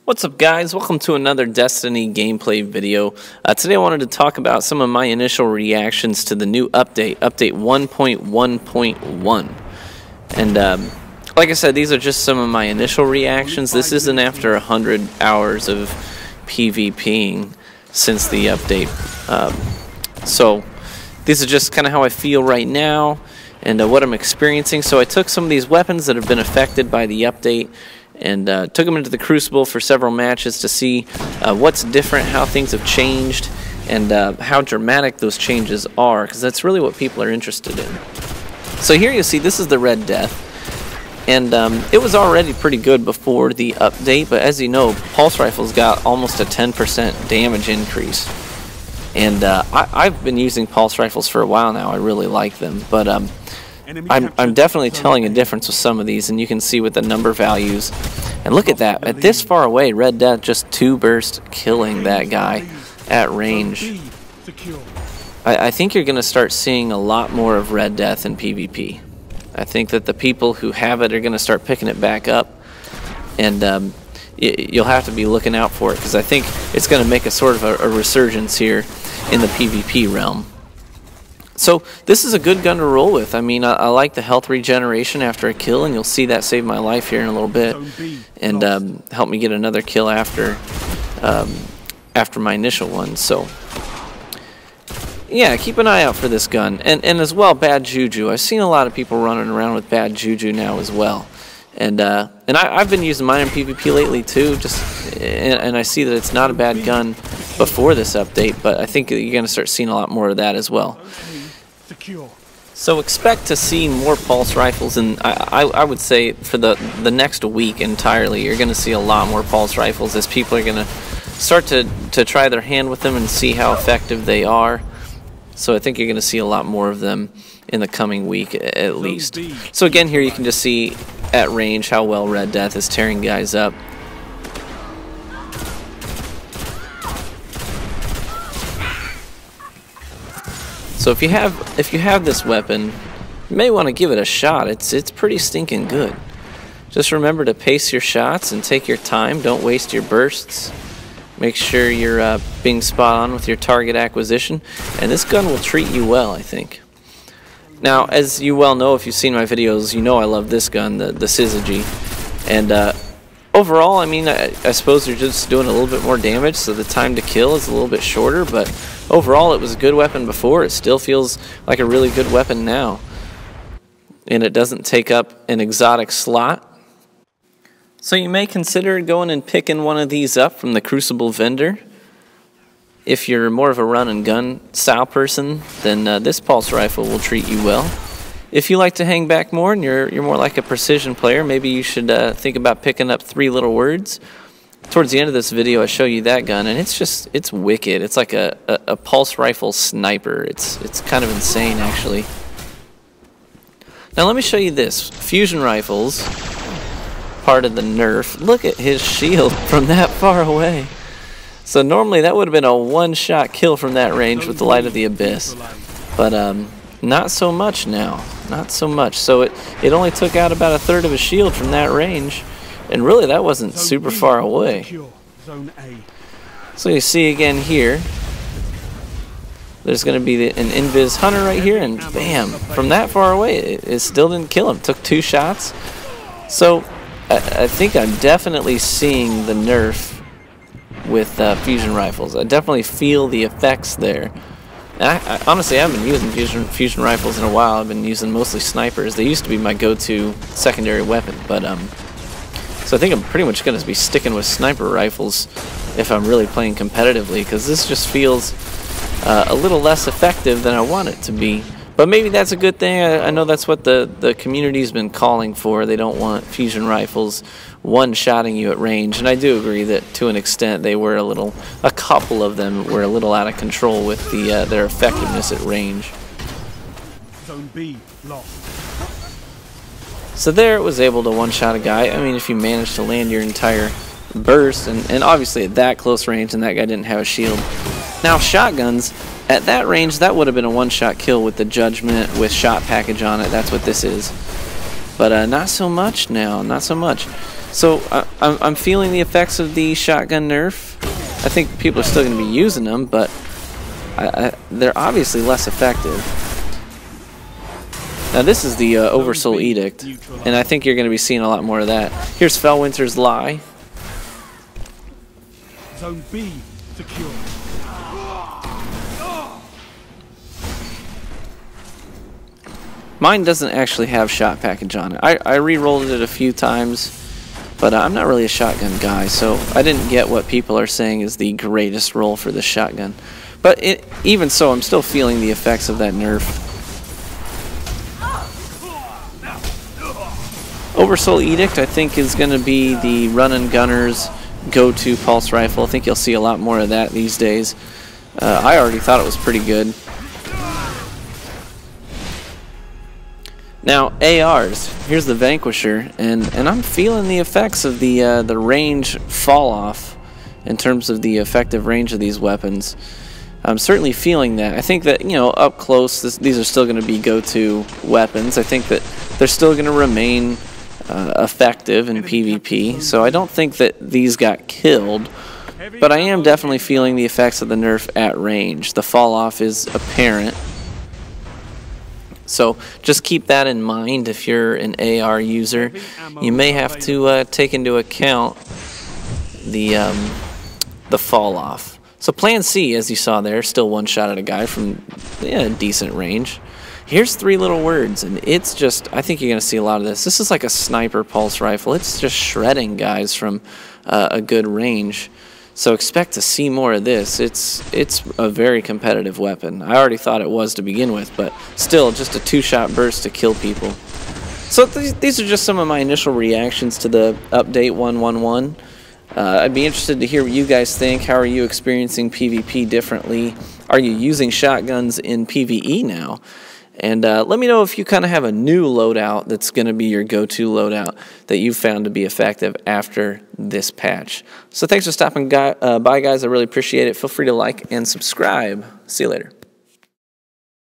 What's up, guys? Welcome to another Destiny gameplay video. Today I wanted to talk about some of my initial reactions to the new update 1.1.1. And like I said, these are just some of my initial reactions. This isn't after 100 hours of PvPing since the update. So these are just kind of how I feel right now and what I'm experiencing. So I took some of these weapons that have been affected by the update and took them into the Crucible for several matches to see what's different, how things have changed, and how dramatic those changes are, because that's really what people are interested in. So here you see this is the Red Death, and it was already pretty good before the update, but as you know, Pulse Rifles got almost a 10% damage increase. And I've been using Pulse Rifles for a while now. I really like them, but I'm definitely telling a difference with some of these, and you can see with the number values. And look at that. At this far away, Red Death just 2-burst killing that guy at range. I think you're going to start seeing a lot more of Red Death in PvP. I think that the people who have it are going to start picking it back up, and you'll have to be looking out for it, because I think it's going to make a sort of a resurgence here in the PvP realm. So this is a good gun to roll with. I mean, I like the health regeneration after a kill, and you'll see that save my life here in a little bit, and help me get another kill after my initial one. So yeah, keep an eye out for this gun, and as well, bad juju. I've seen a lot of people running around with bad juju now as well, and I've been using mine in PvP lately too. And I see that it's not a bad gun before this update, but I think you're going to start seeing a lot more of that as well. So expect to see more Pulse Rifles, and I would say for the next week entirely, you're going to see a lot more Pulse Rifles as people are going to start to try their hand with them and see how effective they are. So I think you're going to see a lot more of them in the coming week at least. So again, here you can just see at range how well Red Death is tearing guys up. So if you have this weapon, you may want to give it a shot. It's pretty stinking good. Just remember to pace your shots and take your time. Don't waste your bursts. Make sure you're being spot on with your target acquisition, and this gun will treat you well, I think. Now, as you well know, if you've seen my videos, you know I love this gun, the Syzygy. And overall, I mean, I suppose you're just doing a little bit more damage, so the time to kill is a little bit shorter, but overall it was a good weapon before. It still feels like a really good weapon now. And it doesn't take up an exotic slot. So you may consider going and picking one of these up from the Crucible vendor. If you're more of a run and gun style person, then this Pulse Rifle will treat you well. If you like to hang back more and you're more like a precision player, maybe you should think about picking up 3 Little Words. Towards the end of this video, I show you that gun, and it's wicked. It's like a Pulse Rifle sniper. It's kind of insane, actually. Now let me show you this. Fusion Rifles, part of the nerf. Look at his shield from that far away. So normally that would have been a one-shot kill from that range with the Light of the Abyss. But not so much now. Not so much. So it only took out about 1/3 of his shield from that range. And really that wasn't super far away. So you see again here, there's going to be an Invis Hunter right here, and bam, from that far away it still didn't kill him. Took 2 shots. So I think I'm definitely seeing the nerf with fusion rifles. I definitely feel the effects there. Honestly, I haven't been using fusion rifles in a while. I've been using mostly snipers. They used to be my go-to secondary weapon, but so I think I'm pretty much going to be sticking with sniper rifles if I'm really playing competitively, because this just feels a little less effective than I want it to be. But maybe that's a good thing. I know that's what the community's been calling for. They don't want fusion rifles one-shotting you at range, and I do agree that to an extent they were a couple of them were a little out of control with their effectiveness at range. Zone B lost. So there it was able to one-shot a guy. I mean, if you manage to land your entire burst, and obviously at that close range, and that guy didn't have a shield. Now shotguns, at that range, that would have been a one-shot kill with the Judgment with shot package on it. That's what this is. But not so much now, not so much. So I'm feeling the effects of the shotgun nerf. I think people are still going to be using them, but they're obviously less effective. Now this is the Oversoul Edict, and I think you're going to be seeing a lot more of that. Here's Felwinter's Lie. Zone B secure. Mine doesn't actually have shot package on it. I re-rolled it a few times, but I'm not really a shotgun guy, so I didn't get what people are saying is the greatest roll for this shotgun. But even so, I'm still feeling the effects of that nerf. Oversoul Edict, I think, is going to be the run-and gunner's go-to pulse rifle. I think you'll see a lot more of that these days. I already thought it was pretty good. Now, ARs. Here's the Vanquisher, and I'm feeling the effects of the range fall-off in terms of the effective range of these weapons. I'm certainly feeling that. I think that, you know, up close, these are still going to be go-to weapons. I think that they're still going to remain effective in PvP, so I don't think that these got killed, but I am definitely feeling the effects of the nerf at range. The fall-off is apparent. So just keep that in mind if you're an AR user. You may have to take into account the fall off. So plan C, as you saw there, still one shot at a guy from decent range. Here's 3 little words, and it's just, I think you're going to see a lot of this. This is like a sniper pulse rifle. It's just shredding guys from a good range. So expect to see more of this. It's a very competitive weapon. I already thought it was to begin with, but still just a 2-shot burst to kill people. So these are just some of my initial reactions to the update 1.1.1. I'd be interested to hear what you guys think. How are you experiencing PvP differently? Are you using shotguns in PvE now? And let me know if you kind of have a new loadout that's going to be your go-to loadout that you've found to be effective after this patch. So thanks for stopping by, guys. I really appreciate it. Feel free to like and subscribe. See you later.